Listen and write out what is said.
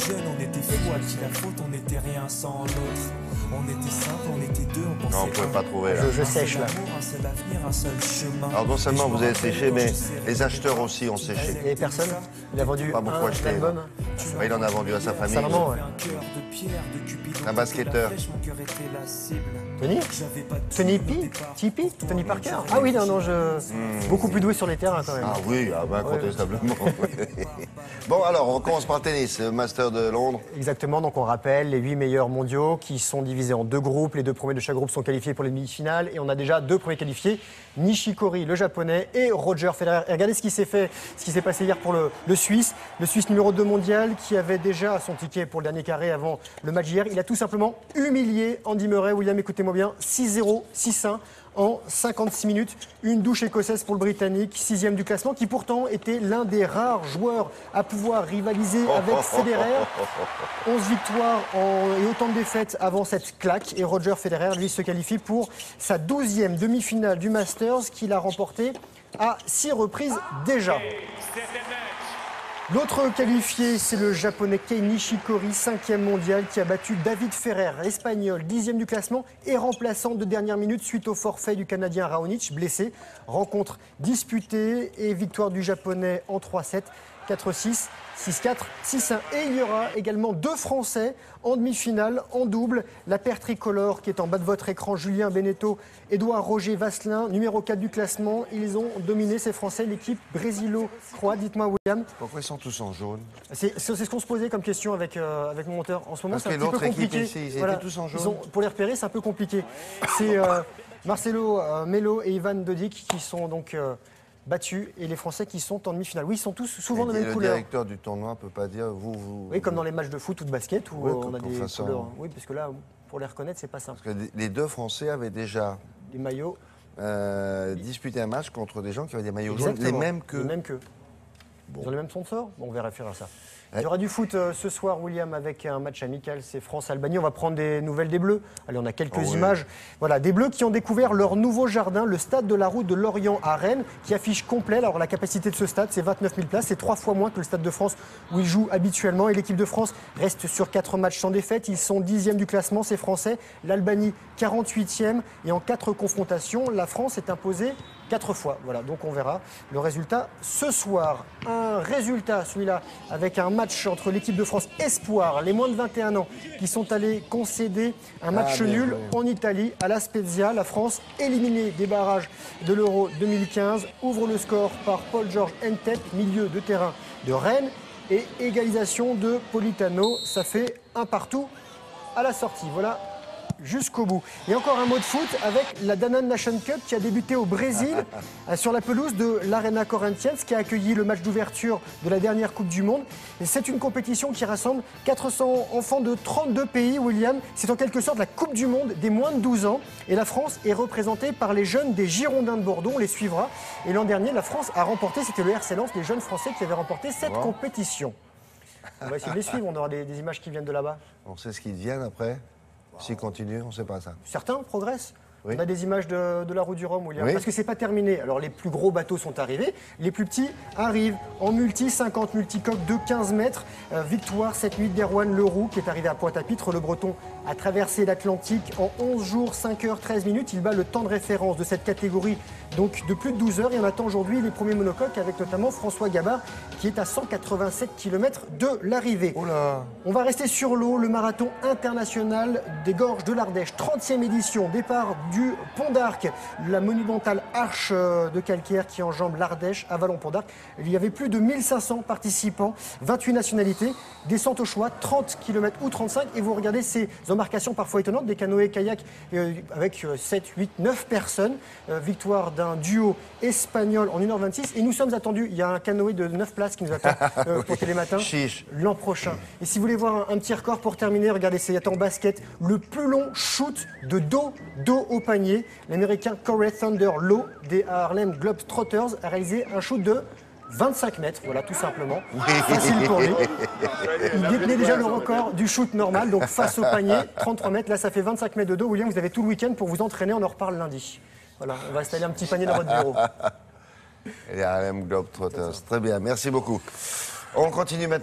jeunes, on était fous, à qui la faute, on n'était rien sans l'autre. On était simple, on était deux, on pensait. Non, on ne pouvait pas trouver là. Je sèche là. Un seul avenir, un seul chemin. Alors non seulement vous avez séché, mais les acheteurs aussi ont séché. Et personne, il a vendu Pas beaucoup acheté, album. Ouais, il en a vendu à sa famille. Sa maman, ouais. Un basketteur. Tony Tony P Tipeee Tony Parker. Ah oui, non, beaucoup plus doué sur les terrains quand même. Ah oui, incontestablement. Bon, alors, on commence par le tennis, le Master de Londres. Exactement, donc on rappelle les 8 meilleurs mondiaux qui sont divisés en 2 groupes. Les 2 premiers de chaque groupe sont qualifiés pour les demi-finales et on a déjà 2 premiers qualifiés, Nishikori, le japonais, et Roger Federer. Et regardez ce qui s'est passé hier pour le Suisse numéro 2 mondial qui avait déjà son ticket pour le dernier carré avant le match d'hier. Il a tout simplement humilié Andy Murray. William, écoutez-moi bien, 6-0, 6-1. En 56 minutes, une douche écossaise pour le Britannique, 6e du classement, qui pourtant était l'un des rares joueurs à pouvoir rivaliser avec Federer. 11 victoires et autant de défaites avant cette claque. Et Roger Federer, lui, se qualifie pour sa 12e demi-finale du Masters qu'il a remporté à 6 reprises déjà. L'autre qualifié, c'est le japonais Kei Nishikori, 5e mondial, qui a battu David Ferrer, espagnol, 10e du classement et remplaçant de dernière minute suite au forfait du Canadien Raonic, blessé. Rencontre disputée et victoire du japonais en 3-7, 4-6. 6-4, 6-1. Et il y aura également 2 Français en demi-finale, en double. La paire tricolore qui est en bas de votre écran, Julien Beneteau, Édouard Roger Vasselin, numéro 4 du classement. Ils ont dominé, ces Français, l'équipe brésilo-croate. Dites-moi, William. Pourquoi ils sont tous en jaune? C'est ce qu'on se posait comme question avec mon monteur. En ce moment, c'est un petit peu compliqué. Ici, ils étaient tous en jaune. Pour les repérer, c'est un peu compliqué. C'est Marcelo Melo et Ivan Dodik qui sont donc... battus et les Français qui sont en demi-finale. Oui, ils sont tous souvent de même couleur. Le directeur du tournoi ne peut pas dire vous. Oui, comme dans les matchs de foot ou de basket où on a des façon... couleurs. Oui, parce que là, pour les reconnaître, c'est pas simple. Parce que les 2 Français avaient déjà des maillots disputé un match contre des gens qui avaient des maillots jaunes, les mêmes que. Bon. Ils ont les mêmes sponsors. Bon, on verra faire ça. Il y aura du foot ce soir, William, avec un match amical, c'est France-Albanie. On va prendre des nouvelles des Bleus. Allez, on a quelques images. Voilà, des Bleus qui ont découvert leur nouveau jardin, le stade de la Route de Lorient à Rennes, qui affiche complet. Alors, la capacité de ce stade, c'est 29 000 places. C'est 3 fois moins que le Stade de France où ils jouent habituellement. Et l'équipe de France reste sur 4 matchs sans défaite. Ils sont 10e du classement, ces Français. L'Albanie, 48e. Et en 4 confrontations, la France est imposée 4 fois. Voilà, donc on verra le résultat ce soir. Un résultat, celui-là, avec un match entre l'équipe de France Espoir, les moins de 21 ans, qui sont allés concéder un match nul en Italie à La Spezia. La France, éliminée des barrages de l'Euro 2015, ouvre le score par Paul-Georges Entep, milieu de terrain de Rennes, et égalisation de Politano. Ça fait 1-1 à la sortie. Voilà. Jusqu'au bout. Et encore un mot de foot avec la Danone Nation Cup qui a débuté au Brésil sur la pelouse de l'Arena Corinthians qui a accueilli le match d'ouverture de la dernière Coupe du Monde. Et c'est une compétition qui rassemble 400 enfants de 32 pays, William. C'est en quelque sorte la Coupe du Monde des moins de 12 ans. Et la France est représentée par les jeunes des Girondins de Bordeaux. On les suivra. Et l'an dernier, la France a remporté, c'était le RC Lens, les jeunes Français qui avaient remporté cette compétition. On va essayer de les suivre. On aura des images qui viennent de là-bas. On sait ce qu'ils deviennent après. S'ils continuent, on ne sait pas ça. Certains progressent. Oui. On a des images de la route du Rhum, William. Parce que c'est pas terminé. Alors les plus gros bateaux sont arrivés, les plus petits arrivent en multi, 50 multicoques de 15 mètres. Victoire cette nuit d'Erwan Leroux qui est arrivé à Pointe-à-Pitre. Le Breton a traversé l'Atlantique en 11 jours, 5 heures, 13 minutes. Il bat le temps de référence de cette catégorie, donc de plus de 12 heures. Et on attend aujourd'hui les premiers monocoques avec notamment François Gabard qui est à 187 km de l'arrivée. On va rester sur l'eau, le marathon international des gorges de l'Ardèche, 30e édition, départ du Pont d'Arc, la monumentale arche de calcaire qui enjambe l'Ardèche à Vallon-Pont d'Arc. Il y avait plus de 1500 participants, 28 nationalités, descente au choix, 30 km ou 35. Et vous regardez ces embarcations parfois étonnantes, des canoës-kayaks avec 7, 8, 9 personnes. Victoire d'un duo espagnol en 1h26. Et nous sommes attendus, il y a un canoë de 9 places qui nous attend pour Télématin l'an prochain. Et si vous voulez voir un petit record pour terminer, regardez, c'est en basket, le plus long shoot de dos au panier. L'Américain Corey Thunder Lowe des Harlem Globetrotters a réalisé un shoot de 25 mètres, voilà, tout simplement. Facile pour lui. Il détenait déjà le record du shoot normal, donc face au panier, 33 mètres. Là, ça fait 25 mètres de dos. William, vous avez tout le week-end pour vous entraîner. On en reparle lundi. Voilà, on va installer un petit panier dans votre bureau. Les Harlem Globetrotters, très bien, merci beaucoup. On continue maintenant.